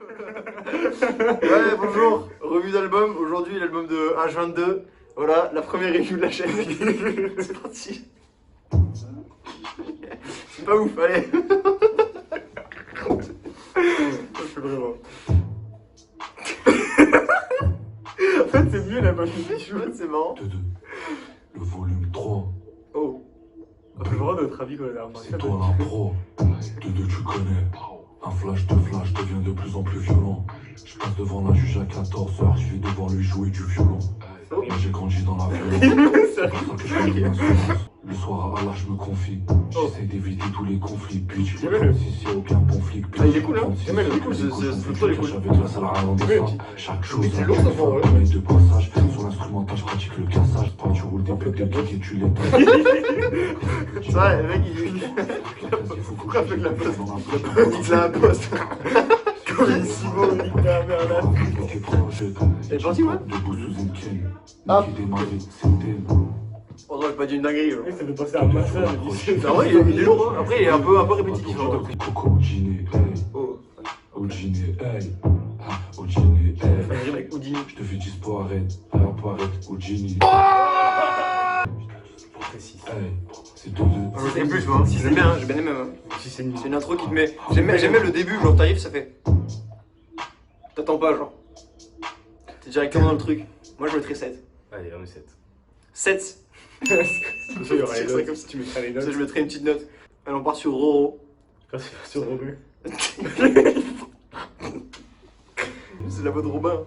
Ouais, bonjour, revue d'album. Aujourd'hui, l'album de H22. Voilà, la première review de la chaîne. C'est parti. C'est pas ouf, allez. Je fais vraiment. En fait, c'est mieux la machine Pichou. C'est marrant. 2-2, le volume 3. Oh. On peut voir notre avis quand même. C'est toi l'impro. 2-2, tu connais. Un flash devient de plus en plus violent. Je passe devant la juge à 14h, je vais devoir lui jouer du violon. Moi j'ai grandi dans la violence. C'est pour ça que je fais l'insolence. Le soir à Allah je me confie. J'essaie d'éviter tous les conflits. Bitch, si c'est aucun conflit. Ah, il est cool, hein. Il est cool, c'est trop cool. Avec la salle à ralentissant. Chaque chose, c'est lourd, ça, pour vrai. de passage. Sur l'instrumental, je pratique le cassage. Pas tu roules des pètes de kick et tu les C'est vrai, le mec, pourquoi fait de la poste? Il a un poste. Comme il est si beau, il nique ta mère là. Elle est gentille, ouais. Ah. Oh non, j'ai pas dit une dinguerie. Ça fait passer à un massage. En vrai, il est lourd, hein. Après, il est un peu répétitif. Coco, Gini, hey. Oh. Oh, Gini, hey. Oh, Gini, hey. Ça rime avec Houdini. Je te fais dispo, arrête. Arrête, oh, Gini. Hey, c'est 2-2. Je sais plus, moi. Si j'aime bien, j'ai bien aimé. C'est une intro qui te met. J'aime bien le début, genre t'arrives, ça fait. T'attends pas, genre. T'es directement dans le truc. Moi, je mettrais 7. Allez, on met 7. 7. Il y aura les notes, comme si tu mettrais les notes. Ça, je mettrais une petite note. Allez, on part sur Roro. Quand c'est sur Robin. C'est la voix de Robin.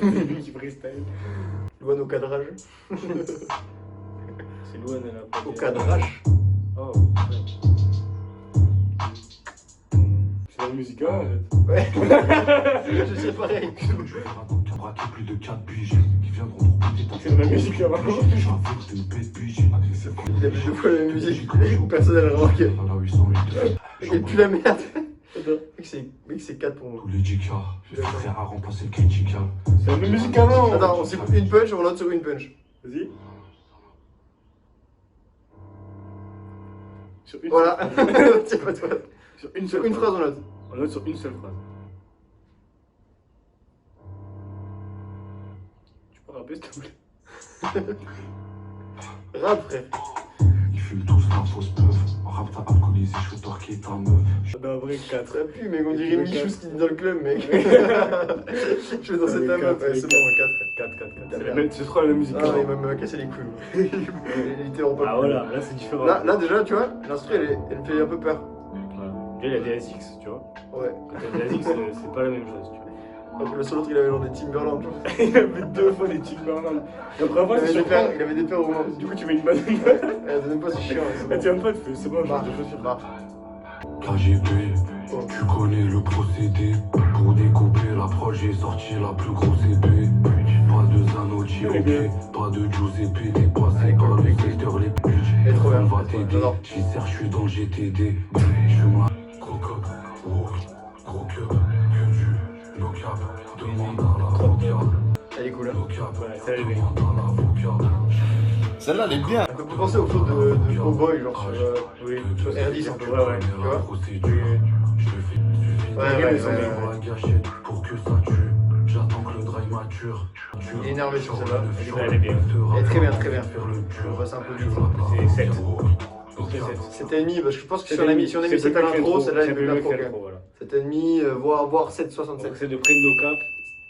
Lui qui freestyle. Louane au cadrage. C'est Louane, elle a pas. Au cadrage. Oh, ouais. C'est dans le musical en fait. Ouais. Je sais pareil. Tu as braqué plus de 4 piges qui viendront trouver ta C'est dans la musique là-bas. J'avoue, de bête pige. Il a plus de fois la même musique. Personne n'a remarqué. À la 808. Il pue la merde. Mec, c'est 4 pour moi. Tous les dicas, je suis prêt à remplacer le critical. C'est la même musique avant. Attends, on s'écoute une punch, on note sur une punch. Vas-y. Sur une Voilà. Tiens, pas toi. Sur une Sur seule une phrase, on note. On note sur une seule phrase. Tu peux rapper s'il te plaît? Rap, frère. Ils fument tous la fausse meuf. En rap, t'as alcoolisé, je vais torquer ta meuf. Non, en vrai, 4. Ça pue, mec, on dirait Michou ce qui dit dans le club, mec. Je vais danser ta meuf. Ouais, c'est bon, 4. C'est trop la même musique. Ah, il va me casser les couilles. Il était en Ah voilà, là c'est différent. Là, déjà, tu vois, l'instru, elle me fait un peu peur. Voilà. Là, il y a des SX, tu vois. Ouais. Quand t'as des SX, c'est pas la même chose, tu vois. Donc, le seul autre, il avait genre des Timberland, tu vois. Il avait 2 fois des Timberland. La première fois, c'est Il surprenant. avait des paires au moins. Du coup, tu mets une bonne. La deuxième fois, c'est chiant. Ah, tiens, pas, c'est bon, Marche, je te chaussure. marche. KGB, tu connais le procédé. Pour découper l'approche, j'ai sorti la plus grosse épée. Pas de Zanotti, ok. Pas de Giuseppe, dépassé par le secteur, les Elle est trop bien. on va t'aider. J'y sers, je suis dans le GTD. Je fume la cocotte, gros cœur, que du local. Demande à l'avocat. Elle est cool, hein. Ouais, ça, elle est bien. Demande à l'avocat. Celle-là, elle est bien. Ça peut penser au flow de Cowboy, genre Oui, sur R10 un peu. Ouais. Tu vois? Je te fais Ouais, pour la gâchette, pour que ça tue. J'attends que le dry mature. Il est énervé sur celle-là. Elle est bien. Elle est très bien, très bien. Faire le On dur. va passer un peu vite. C'est 7. C'est 7,5 parce que je pense que si on a mis 7 à l'intro, celle-là elle est mieux plus que l'intro. l'intro, voilà. 7,5, voire Donc 7,67. c'est de prendre nos caps.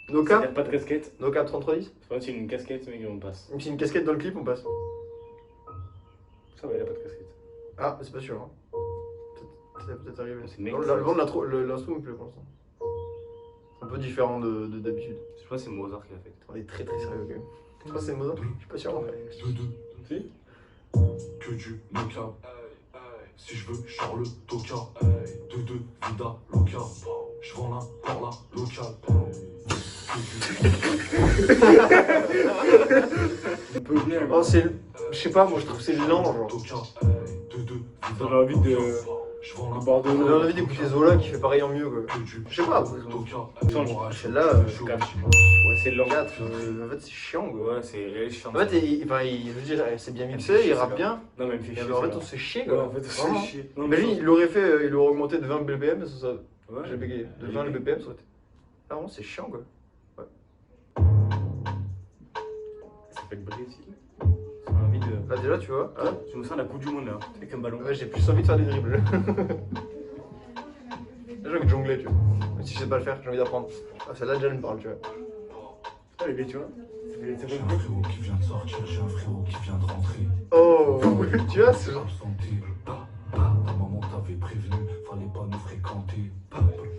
No C'est-à-dire cap, pas de casquette. no cap 3310. C'est pas une casquette, mec, on passe. Même si une casquette dans le clip, on passe. Ça va, il a pas de casquette. Ah, c'est pas sûr. Hein. Peut-être arrivé. C'est mec, Non, ça. le vent de l'instru me plaît pour l'instant. C'est un peu différent d'habitude. Je pense que c'est Mozart qui l'a fait. On est très très sérieux quand même. Tu penses que c'est Mozart? Je suis pas sûr en fait. 2-2, Si. que du no-cap. Si je veux, Charles Toka. 2-2, Vida Loca. Je vends là, par là, local. On peut venir. Oh, c'est. Je sais pas, moi je trouve que c'est lent genre. Toka. 2-2, J'ai envie de. je vends là, Bordeaux. On a envie d'écouter Zola qui fait pareil en mieux quoi. que du Je sais pas. Toka. Celle-là, Ouais, c'est lent. 4, en fait c'est chiant quoi. Ouais, c'est chiant. En fait, je veux dire, c'est bien mixé, il rappe bien. Non, mais il me fait Mais chier. en fait, ça. on se fait chier Ouais, quoi. en fait, Vraiment. c'est chier. Non, Mais lui, il l'aurait fait, il aurait augmenté de 20 BPM, ça Ouais. J'ai bégayé. De 20 le BPM, ça aurait été. Ah non, c'est chiant quoi. Ça s'appelle Brésil. C'est envie de. Là déjà, tu vois. Ah. Je me sens à la Coupe du Monde là, avec un ballon. Ouais, j'ai plus envie de faire des dribbles. Là, j'ai envie de jongler, tu vois. Même si je sais pas le faire, j'ai envie d'apprendre. Ah, celle-là, déjà, elle me parle, tu vois. Ah, les gars, tu vois. Ça J'ai fait un frérot qui vient de sortir, j'ai un frérot qui vient de rentrer. Oh, tu vois, c'est genre. Absenté. Ta maman t'avait prévenu, fallait pas nous fréquenter.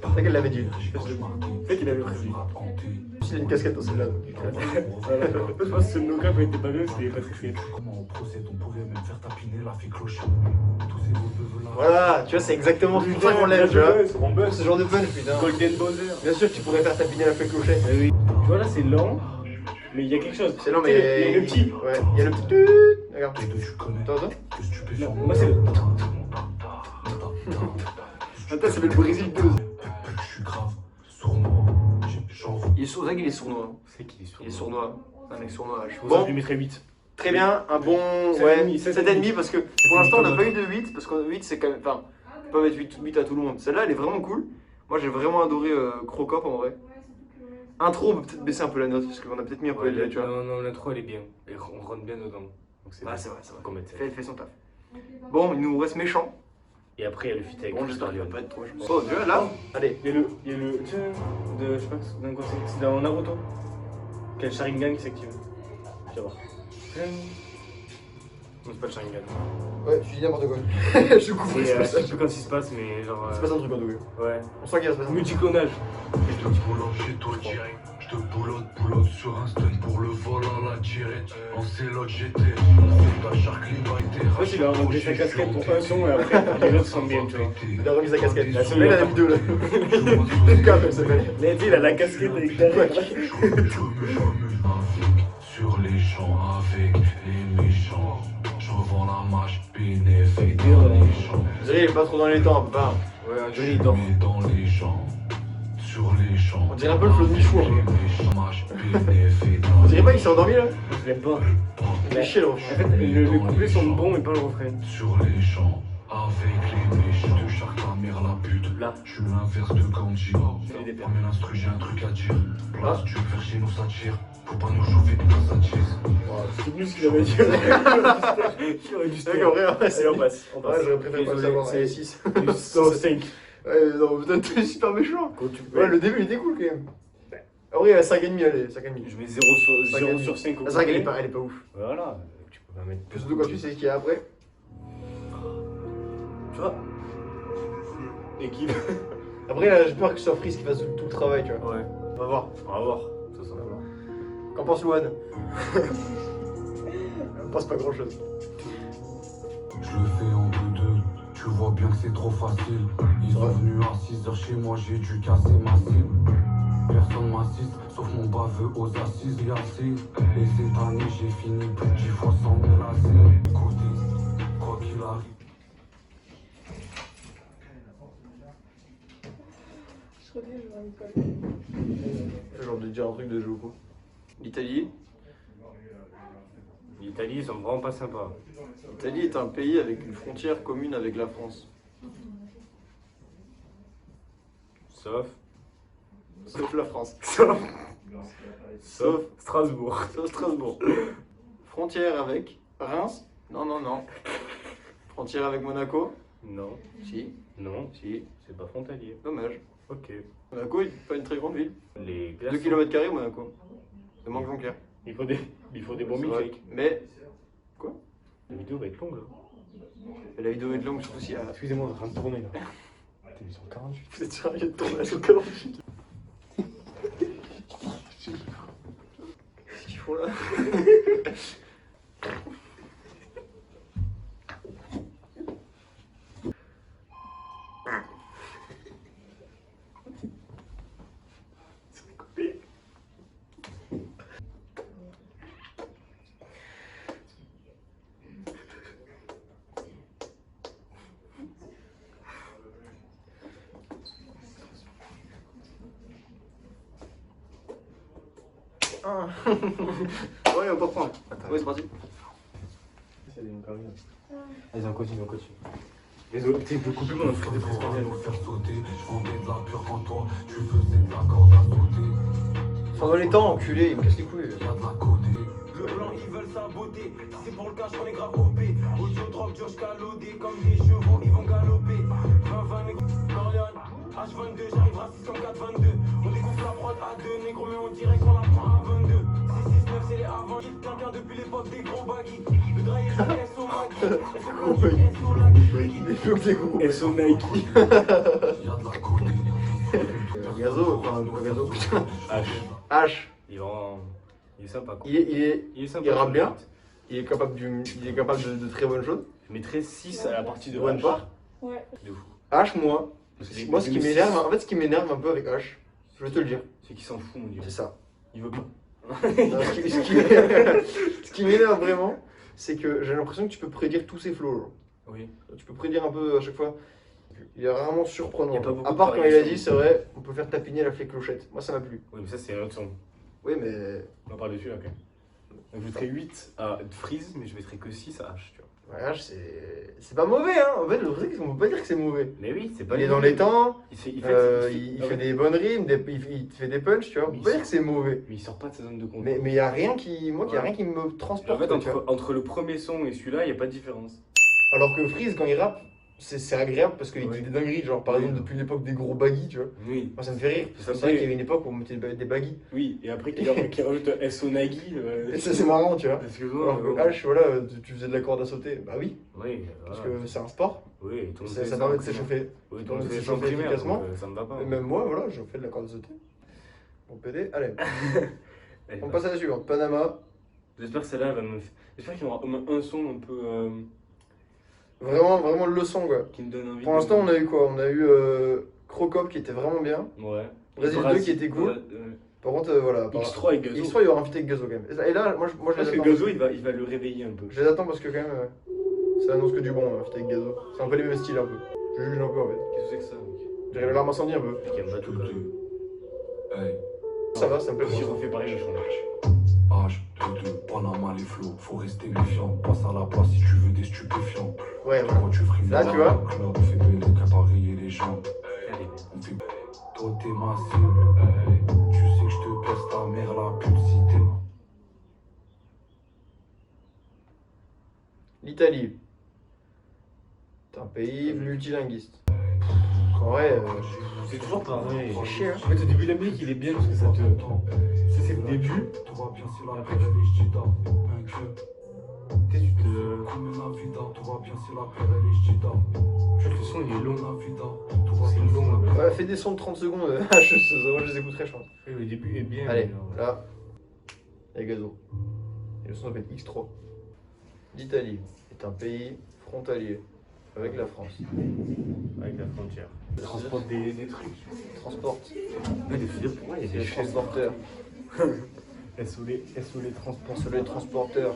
C'est vrai qu'elle l'avait dit. C'est vrai qu'il avait prévu. Il a une casquette dans celle-là. Je pense que ce no-cap était pas bien, c'était pas très fait. Comment on procède, on pourrait même faire tapiner la fille cloche. Tous ces beaux là. Voilà, tu vois, c'est exactement pour ça qu'on l'aime, tu vois. C'est mon Pour buzz. ce genre de punch, putain. Golden Bowser. Bien sûr que tu pourrais faire tapiner la fée clochette. Eh oui. Tu vois là, c'est lent, mais il y a quelque chose. C'est lent, Tu sais, mais. il y a le petit. Ouais, il y a le petit. Tut. Regarde. Les deux, tu connais. T'entends? Que stupéfiant. Moi, c'est le. Attends, c'est le Brésil 2. Je suis grave sournois. J'en Il est sourd, il est sournois. C'est qui est sourd. Il est sournois. C'est un mec sournois. Bon, je Bon, lui mettrais 8. très bien, un bon. 7,5, Ouais, 7,5. 7,5 parce que pour l'instant on n'a pas eu de 8 parce que 8 c'est quand même. Enfin, on peut pas mettre 8 à tout le monde. Celle-là elle est vraiment cool. Moi j'ai vraiment adoré Crocop en vrai. Intro, on peut peut-être baisser un peu la note parce qu'on a peut-être mis un peu élevé, tu vois. Non, l'intro elle est bien. Et on rentre bien dedans. Donc Ah, c'est vrai, c'est vrai. qu'on mette ça. Fait son taf. Bon, il nous reste méchant. Et après, il y a le feat avec Bon, j'espère Christophe qu'il va Léon. pas être trop méchant. Bon, tu vois là, allez. Il y a le. Tiens, je sais pas dans quoi c'est dans Naruto. Quel Sharingan qui s'active. Tu vas voir. Non, c'est pas le Sharingan. Ouais, je dis n'importe quoi. Je suis coupé, C'est, c'est pas je ça. sais plus quand il se passe, mais genre. C'est pas ça un truc en tout cas. Ouais. On sent qu'il va se passer un truc. Multiclonage. Je te boulotte, j'ai tout direct. Je te boulotte sur un stun pour le vol à la tirette. En célote, j'étais. C'est ta charque libre, En fait, il a enlevé sa casquette pour un son et après, les autres sont bien, tu vois. Il a remis sa casquette. La Là, seule il a la vidéo là. Cap, elle s'appelle. Là, il a la casquette avec derrière. Sur les champs avec les méchants. Je revends la mâche bénéfique Dur, dans hein. les champs. Vous savez, il est pas trop dans les temps, pas. Ouais, Je Johnny, il dort. mets dans les champs. Sur les champs. On dirait un peu le flow de Michou, un peu. On dirait pas qu'il s'est endormi là. Je l'aime pas. Il est chier le En refrain. fait, le couplet sont bons, mais pas le refrain. Sur les champs, avec les méchants. De chaque ta mère la pute. Là. Je suis l'inverse de Gandhi. C'est des Pas mes instru, j'ai un truc à dire. Place, tu veux faire chez nous, ça tire. Faut pas nous chauffer, nous ça tisse. C'est plus ce qu'il avait dit. Il aurait dû se D'accord, taire. vrai, c'est. Allez, on passe. On Ouais, passe. j'aurais préféré pas le Désolé, savoir. c'est Allez, 6. 5. Ouais, non, putain, t'es super méchant. Quand tu peux. Ouais, le début il était cool quand même. Ah oui, 5,5, allez, 5,5. Je mets 0 sur 5 au La 5 couplet. elle est pas ouf. Voilà, tu peux pas mettre. Surtout quand tu sais ce qu'il y a après. Tu vois. Équipe. Après, là, j'ai peur que ce soit Freeze qui fasse tout le travail, tu vois. Ouais. On va voir. On va voir. Ça sera. Qu'en pense Louane? On pense pas grand chose. Je le fais en 2-2, tu vois bien que c'est trop facile. Ils sont venus à 6h chez moi, j'ai dû casser ma cible. Personne m'assiste, sauf mon baveux aux assises. Et assez, et cette année j'ai fini plus de 10 fois sans me lasser. Écoutez, quoi qu'il arrive. J'ai envie de dire un truc de jeu ou quoi. L'Italie. L'Italie, ils sont vraiment pas sympas. L'Italie est un pays avec une frontière commune avec la France. Sauf. Sauf la France. Sauf Strasbourg. Sauf Strasbourg. Frontière avec Reims. Non, non, non. Frontière avec Monaco. Non. Si. Non. Si. C'est pas frontalier. Dommage. Ok. Monaco est pas une très grande ville. Les 2 glaçons. km² Monaco. C'est manque Jean-Clair. Il faut des bons C'est vrai. milkshakes. Mais La vidéo va être longue là. la vidéo est longue, surtout si elle a... Excusez-moi, on est en train de tourner là. T'es mis sur 48. Vous êtes sérieux de tournage au 48? Qu'est-ce qu'ils font là? Ah. Ouais, on peut reprendre. Ouais, c'est parti. Allez, on continue, on continue. Les autres, tu peux couper mon frais de Faire prestation. sauter, je vendais de la pure quand toi, tu faisais de la corde à sauter. Enfin, dans les temps, enculé, il me casse les couilles. Y'a de la côté. Le blanc, ils veulent saboter. Si c'est pour le cash, on est grave OP. Audio, drogue, Josh, calodé. Comme des chevaux, ils vont galoper. 20-20, négro, Corleone. H22, j'arrive à 6 comme 4-22. On découpe la prod à 2, négro, mais on dirait qu'on la prend à 22. 6-6-9, c'est les avant. Quelqu'un depuis l'époque des gros baggy. Le drive, c'est SO Maggi. SO Maggi. Les flots que les gros. Elles sont Nike. Y'a de la côté. Gazo, enfin, pas Gazo, putain. H. H, Il est vraiment. Il est sympa quoi. il est sympa. il rappe bien. Il est capable, de très bonnes choses. Je mettrais 6 à la partie de Bonne H. part. Ouais. De fou. H, moi, Parce que ce qui m'énerve, en fait, ce qui m'énerve un peu avec H, je vais te le dire, C'est qu'il s'en fout, mon dieu. c'est ça. Il veut pas. Non, ce qui m'énerve vraiment, c'est que j'ai l'impression que tu peux prédire tous ses flows. Genre. Oui. Tu peux prédire un peu à chaque fois. Il est vraiment surprenant. Il y a pas beaucoup À de part quand il a variations. dit, c'est vrai, on peut faire tapiner la fée clochette. Moi, ça m'a plu. Oui, mais ça, c'est un autre son. Oui, mais On en parle dessus, ok. Donc, je mettrais 8 à Freeze, mais je mettrais que 6 à H, tu vois. ouais, H, c'est pas mauvais, hein. En fait, le truc, c'est qu'on peut pas dire que c'est mauvais. Mais oui, c'est pas Il est dans les temps, Il fait, il ah fait ouais. des bonnes rimes, il fait des punchs, tu vois. On peut pas dire que c'est mauvais. Mais il sort pas de sa zone de confort. Mais y a rien qui, moi, y a Ouais. rien qui me En transporte. fait, quoi, tu vois. entre le premier son et celui-là, il n'y a pas de différence. Alors que Freeze, quand il rappe, c'est agréable parce qu'il Oui. dit des dingueries. Genre, par Oui. exemple, depuis l'époque des gros baggy, tu vois. Oui. Moi, ça me fait rire. Ça C'est me vrai fait- qu'il y avait une époque où on mettait des baggy. Oui, et après qu'il rajoute SO Nagui. Et ça, c'est marrant, tu vois. Excuse-moi. Alors que mais bon. H, voilà, tu faisais de la corde à sauter. Bah oui, Oui, parce voilà. que c'est un sport. Oui, tout le monde Ça, fait ça permet de en s'échauffer. Oui, tout tout le monde le monde fait ça en s'échauffe primaire, efficacement. donc, ça me va pas. Et même moi, voilà, je fais de la corde à sauter. Bon, PD, allez. Allez, On bah. passe à la suivante. Panama. J'espère que celle-là va me. J'espère qu'il y aura au moins un son un peu. Vraiment, vraiment le son, quoi. Qui me donne envie. Pour l'instant, on a eu quoi? On a eu Crocop qui était vraiment bien. Ouais. Brésil 2 qui était cool. Par contre, voilà. X3 et Gazo. X3, il y aura un feat avec Gazo quand même. Et là, moi, je Parce les que attends. Gazo, il va le réveiller un peu. Je les attends parce que quand même, ça annonce que du bon, un feat avec Gazo. C'est un peu les mêmes styles, un peu. Je juge un peu, en fait. Qu'est-ce que c'est que ça, mec? J'arrive l'arme incendie un peu. Mec, il aime pas tout quand même. Hey, Ça va, ça me plaît. Si je refais pareil, je change. H22, Panama les flots, faut rester méfiant. Passe à la place si tu veux des stupéfiants. Ouais, voilà. Pourquoi tu frimes Là, tu vois. On fait de les cabarets et les gens. Allez. On fait. Toi t'es ma cible. Hey, tu sais que je te baisse ta mère la publicité. L'Italie. C'est un pays multilinguiste. En vrai, C'est toujours pareil. c'est chier, hein. En fait, au début de la musique, il est bien parce que ça te. Ça, c'est le début. Tout va bien si la paix elle est chita. Un cœur. Tu sais, tu te. Comme la vida, tout va bien si la paix elle est chita. Je trouve que le son, il est long. La vida, tout va C'est bien si long, la ouais. Ouais, fais des sons de 30 secondes. Moi, je les écouterai, je pense. Oui, le début est bien. Allez, mais genre, là, il y a Gazo. Et le son s'appelle X3. L'Italie est un pays frontalier avec la France. Avec la frontière. Il transporte des trucs. Transporte Ouais, des filières pour moi, il y a les des chaînes. transporteurs. SO les transports. Sur les transporteurs.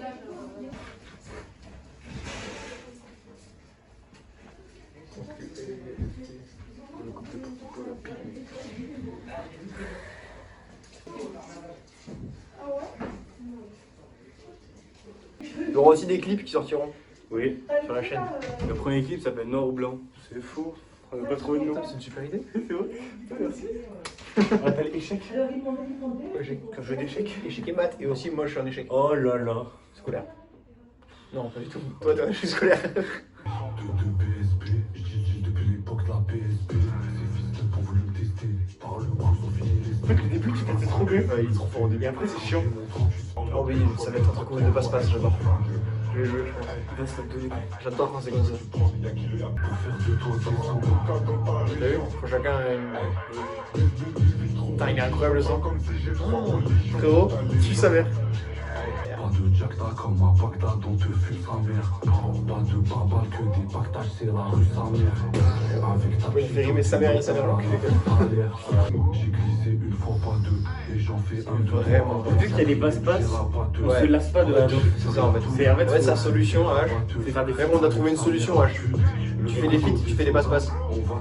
Il y aura aussi des clips qui sortiront Oui. sur la chaîne. Le premier clip s'appelle Noir ou Blanc. C'est faux. On n'a pas trouvé de nom. C'est une super idée. C'est vrai. Merci. On appelle échec. Quand je joue d'échecs. Échec et maths. Et aussi, moi, je suis un échec Oh là là. scolaire. Non, pas du tout. Toi, t'es un échec scolaire. de PSP, je dis depuis l'époque de la PSP. Ces fils de pauvres voulu me tester. Par le coup, ils ont fini les. En fait, le début, tu fais trop bien. Ouais, il est trop fort au début. Et après, c'est chiant. Oh oui, ça va être un truc de passe-passe, j'adore. Je vais jouer, je pense. Là, ça te donne. J'adore quand c'est comme ça. Pour faire de toi des sangles. T'as vu? Faut chacun. Putain, il est incroyable le son. Frérot, tue sa mère. Pas de Jackda comme à Bagdad, on te fume sa mère. Pas de babal que des pactages, c'est la rue sa mère. Avec ta Ouais, il fait rimer sa mère et sa mère l'enculé. J'ai glissé une fois, pas deux, et j'en fais un deux. Vraiment. Vu qu'il y a des passe-passe, on Ouais. se lasse pas de la C'est ça en fait. C'est en fait, sa solution, H. c'est faire des Même on a trouvé une solution, H. Tu fais des feats, tu fais des passe-passe.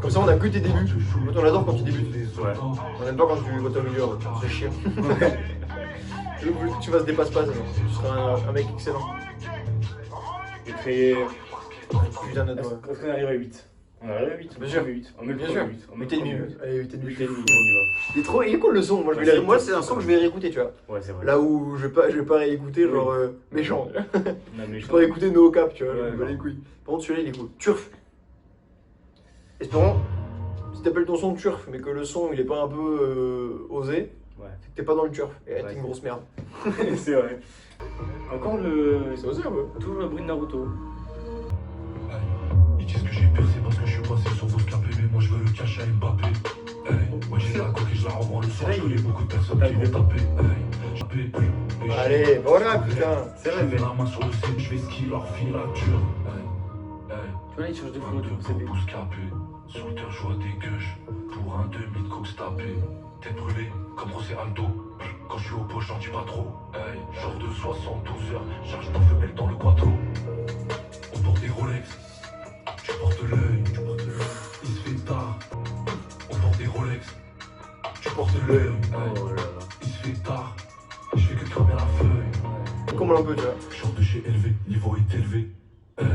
Comme ça, on a que tes débuts. En fait, on adore quand tu débutes. Ouais. On aime pas quand tu votes au milieu, c'est chiant. Je veux que tu fasses des passe-passe, tu seras un mec excellent. Je mettrais Putain de note, ouais. Est-ce qu'on arrive à 8? On arrive à 8. Bien sûr. 8. On met le Bien premier sûr. 8. On met 8 et le demi. premier 8. Allez, 8 et demi. 8 et demi, on y va. Il est cool le son. Moi, moi c'est un son que je vais réécouter, tu vois. Ouais, c'est vrai. Là où je vais pas réécouter, Oui. genre méchant. Non, mais Je peux réécouter No Cap, tu vois. Ouais, Je me bats non. les couilles. Par contre, celui-là, il est cool. Turf. Espérons, si t'appelles ton son Turf, mais que le son il est pas un peu osé, Ouais. c'est que t'es pas dans le Turf. Et là, Ouais, t'es une c'est- grosse merde. C'est vrai. Encore le. C'est osé un peu. Toujours le bruit de Naruto. Ils disent que j'ai percé parce que je suis passé sur vos scapés, mais moi je veux le cash à Mbappé. Hey, moi j'ai la coque et je la revends le soir, je connais beaucoup de personnes qui vont taper. Hey, tapé, et Allez, voilà, putain. C'est je vrai, mets mais. la main sur le set, je vais ski leur filature. Tu vois, là, il change de Un flow, deux tu sais. pouces capés, sur le terre je vois des gueuches, pour un demi de coke tapé, tête brûlée comme José Aldo. Quand je suis au poche, j'en dis pas trop. Hey, genre de 72 heures, charge ta femelle dans le quattro. On porte des Rolex, tu portes l'œil, il se fait tard. On porte des Rolex, tu portes l'œil, Oh là là. il se fait tard. Je fais que cramer la feuille. Comment un peu, tu vois. Je sors de chez élevé, niveau est élevé. Hey,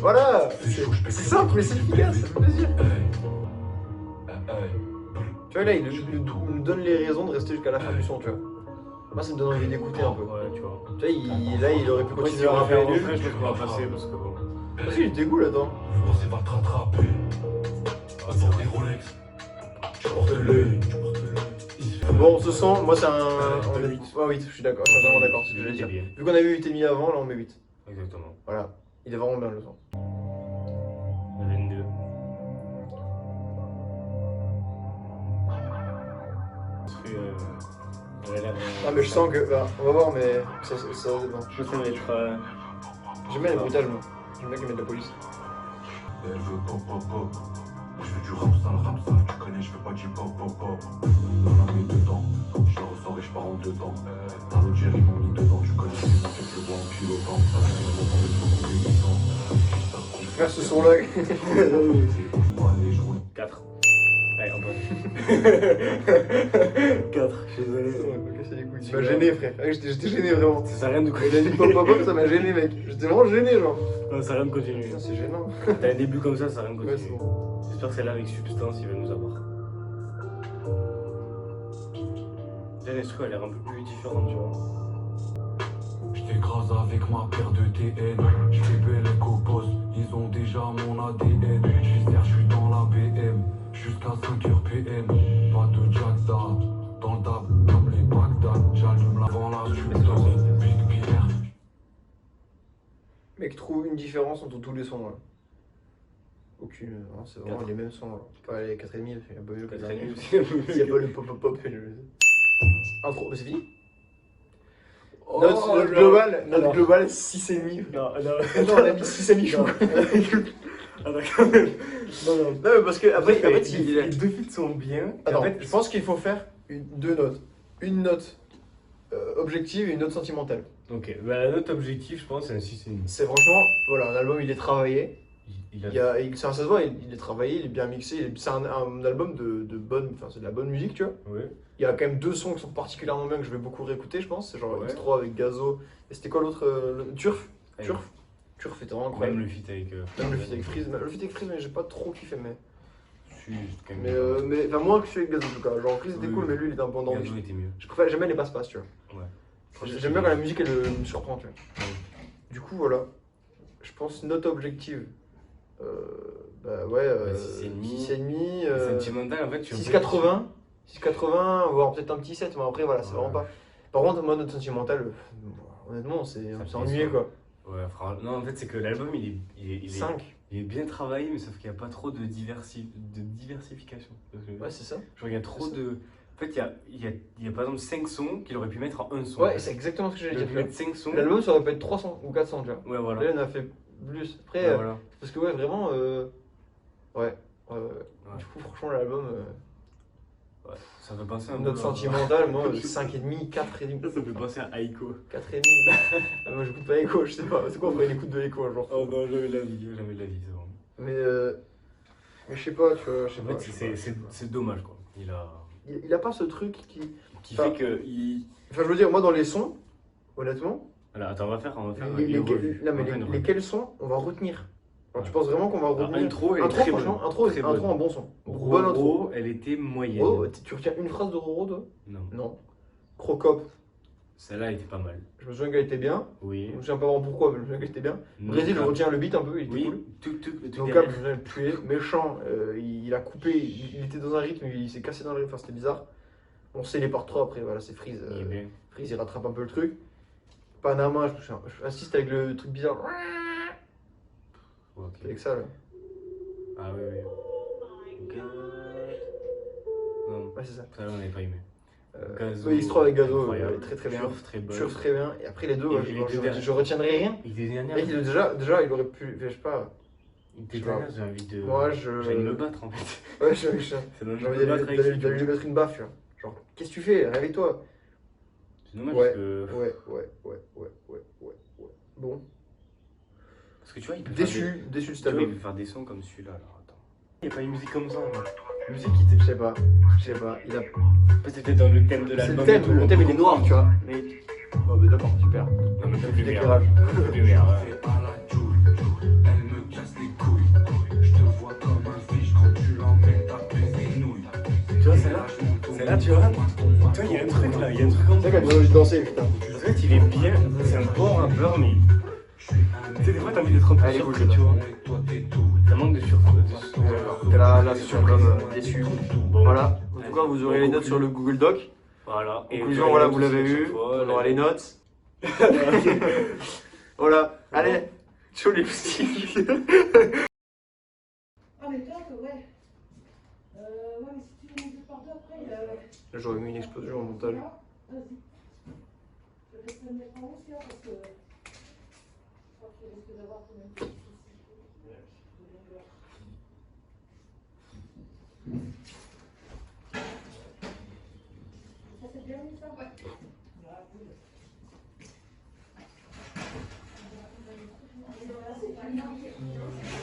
Voilà. fais chaud, je C'est pète simple, mais c'est efficace, ça fait plaisir. Tu vois, là, il nous donne les raisons de rester jusqu'à la fin du son, tu vois. Moi, ça me donne envie d'écouter un peu. Ouais, tu vois. Tu vois, là, il aurait pu Après, si continuer on à va faire rapper un nul. refrain, je pense qu'on va passer parce que bon. Parce qu'il était cool, attends. Le boss va te rattraper. On porte des Rolex, tu portes l'œil, il se fait Bon, ce son, moi, c'est un. Ouais, on est- 8. Ouais, 8, je suis d'accord, je suis entièrement d'accord, c'est ce que je voulais dire. Bien. Vu qu'on avait eu 8,5 avant, là, on met 8. Exactement. Voilà. Il est vraiment bien le son. 22. Ça a l'air. Ah, mais je sens que. Bah, on va voir, mais ça dépend. Je pense que ça va être. J'aime bien les bruitages, moi. J'aime bien qu'ils mettent de la police. Elle veut pop pop pop. Je veux du rap sale, tu connais, je fais pas du pop pop pop. Dans la main dedans, je le ressors et je pars en dedans. Dans l'autre Jerry m'ont mis dedans, tu connais, c'est ma tête, je vois en pilotant. Ça fait un moment avec beaucoup de licence. Faire ce son-là. Allez, je roule. 4. Allez, on va. 4, je suis désolé. Tu m'as gêné, frère. Ah, j'étais gêné, vraiment. Ça sert à rien de Il a continuer. dit pop pop pop, ça m'a gêné, mec. J'étais vraiment gêné, genre. Non, ça sert à rien de continuer. Putain, c'est gênant. T'as un début comme ça sert à rien de Ouais, c'est continuer. bon. J'espère que celle-là avec substance, il va nous avoir. Déjà, l'instru a l'air un peu plus différente, tu vois. Je t'écrase avec ma paire de TN. Je fais belle éco-post, ils ont déjà mon ADN. Je suis dans la BM, jusqu'à 5h PM. Pas de Jack Dad, dans le dab, comme les Bagdad. J'allume l'avant la substance, Big Pierre. Mec, trouve une différence entre tous les sons, là. Aucune. Hein, c'est vraiment 4. les mêmes sons, là. Pas les 4,5, il y a pas eu le 4,5. 4,5. S'il n'y a pas le pop pop pop, intro, c'est fini. Note globale, Alors. 6,5. Non, non, Non, on a mis 6,5 chou. Ah, d'accord. Non, non. Non, mais parce que après, en fait, les deux feats sont bien. Attends, En fait, je pense qu'il faut faire deux notes. Une note objective et une note sentimentale. Ok, bah, la note objective, je pense, c'est un 6,5. C'est franchement, voilà, un album il est travaillé. Il a... Ça se voit, il est travaillé, il est bien mixé. C'est un album de bonne, enfin c'est de la bonne musique, tu vois. Ouais. Il y a quand même deux sons qui sont particulièrement bien que je vais beaucoup réécouter, je pense. C'est genre Ouais. X3 avec Gazo. Et c'était quoi l'autre Turf. Allez. Turf était vraiment Même incroyable. le feat avec. Même le feat avec Freeze. Le feat avec Freeze, mais j'ai pas trop kiffé. Mais Quand même. enfin, moins que celui avec Gazo en tout cas. Genre Freeze était Oui, cool, oui. mais lui il était un peu endormi. Gazo était mieux. J'aime bien les passe-passe, tu vois. Ouais. J'aime bien quand la musique elle me surprend, tu vois. Ouais. Du coup, voilà. Je pense note objective. Bah ouais, 6,5. Sentimental, en fait, tu 6,80. 6,80, voire peut-être un petit 7, mais après, voilà, c'est vraiment pas. Par contre, moi, note sentimentale, honnêtement, c'est ennuyé quoi. Ouais, non, en fait, c'est que l'album, il est 5. il est bien travaillé, mais sauf qu'il n'y a pas trop de diversification. Parce que, Ouais, c'est ça. genre, il y a trop C'est ça. de. En fait, il y a par exemple 5 sons qu'il aurait pu mettre en un son. Ouais, c'est exactement ce que Il j'allais aurait dire. pu mettre 5 sons. L'album, ça aurait pu être 300 ou 400, tu vois. Ouais, voilà. Là, on a fait plus. Après, Ouais, voilà. parce que, ouais, vraiment, ouais. Ouais. Du coup, franchement, l'album, Ouais, ça fait penser un peu. note sentimentale, moi, 5,5, 4,5. Ça fait penser à Aiko. 4,5. Ah, moi, j'écoute pas Echo, je sais pas. C'est quoi, on ferait une écoute de Echo un jour. Oh non, jamais de la vie, c'est bon. Mais je sais pas, tu vois, je sais En pas. fait, c'est dommage, quoi. Il a pas ce truc qui. Qui Enfin, fait que. Enfin, je veux dire, moi, dans les sons, honnêtement, Voilà, attends, on va faire non, mais une revue. On va faire une revue. lesquels sons on va retenir. Alors, tu penses vraiment qu'on va Alors, retenir intro, elle est intro, très franchement, bonne. intro, Très intro bonne. un bon son. Bonne intro. Roro, elle était moyenne. Oh, tu retiens une phrase de Roro, toi? Non. Non. Crocop, Celle-là, elle était pas mal. je me souviens qu'elle était bien. Oui. Je me souviens pas vraiment pourquoi, mais je me souviens qu'elle était bien. Non, Brésil, je cap. retiens le beat un peu, il était Oui, cool. le truc Donc, derrière. Cap, je viens de le tuer. Méchant, il a coupé, il était dans un rythme, il s'est cassé dans le rythme, enfin c'était bizarre. On sait les par 3 après, voilà, c'est Freeze. Il est bien. Freeze, il rattrape un peu le truc. Panama, je assiste avec le truc bizarre. Ouais, ok. C'est avec ça là. Ah oui, oui. Non, Ouais, c'est ça. ça, on n'avait pas aimé. Gazo, X3 avec Gazo, incroyable. très très bien. Turf, très bonne. Turf, très bien. Et après les deux, Et ouais, les je deux derniers. je retiendrai rien. Et les dernières, Mec, déjà, il aurait pu. Je sais pas. les dernières, j'ai envie de. Moi, J'ai envie de me battre en fait. Ouais, Ça donne j'ai envie envie de me battre avec d'aller lui. lui mettre une baffe, tu vois. Genre, qu'est-ce que tu fais? Réveille-toi. C'est dommage Ouais, parce que. ouais. Bon. Parce que tu vois, il peut faire Déçu de des... cet Tu vois, il album. peut faire des sons comme celui-là. Alors attends. Il n'y a pas une musique comme ça. Moi. Musique, je sais pas. Il a. Peut-être dans le thème de C'est l'album. le et tout, thème, on il est peut noir, tu vois. Mais. Oh, bah d'accord, super. Non, mais plus L'éclairage. Plus meilleur, ouais. Fais pas la Joule, elle me casse les couilles. Je te vois comme un fiche quand tu l'emmènes taper ses nouilles. Tu vois, celle-là, tu vois. Toi, il y a un truc là, il y a un truc en C'est vrai qu'elle donne envie de danser, putain. En fait, il est bien. C'est un bon rappeur, mais. Tu sais, des fois, t'as envie d'être un peu Elle est cool, surpris, tu vois. Toi t'es tout. Ça manque de surprise. Là, sur comme déçu. Bon, Voilà. En tout cas, vous aurez les notes sur le Google Doc. Voilà. Et Conclusion, voilà, vous l'avez eu. On aura les notes. Voilà. Allez, chaud les petits. Ah mais toi, ouais. Ouais, mais si tu me par deux après, Là, j'aurais mis une explosion au montage. vas-y. Je vais te le mettre en haut, aussi, hein, parce que je crois qu'il risque d'avoir quand même quelques soucis. Ça c'est bien mis ça? Ouais. Ah, cool. C'est pas mal.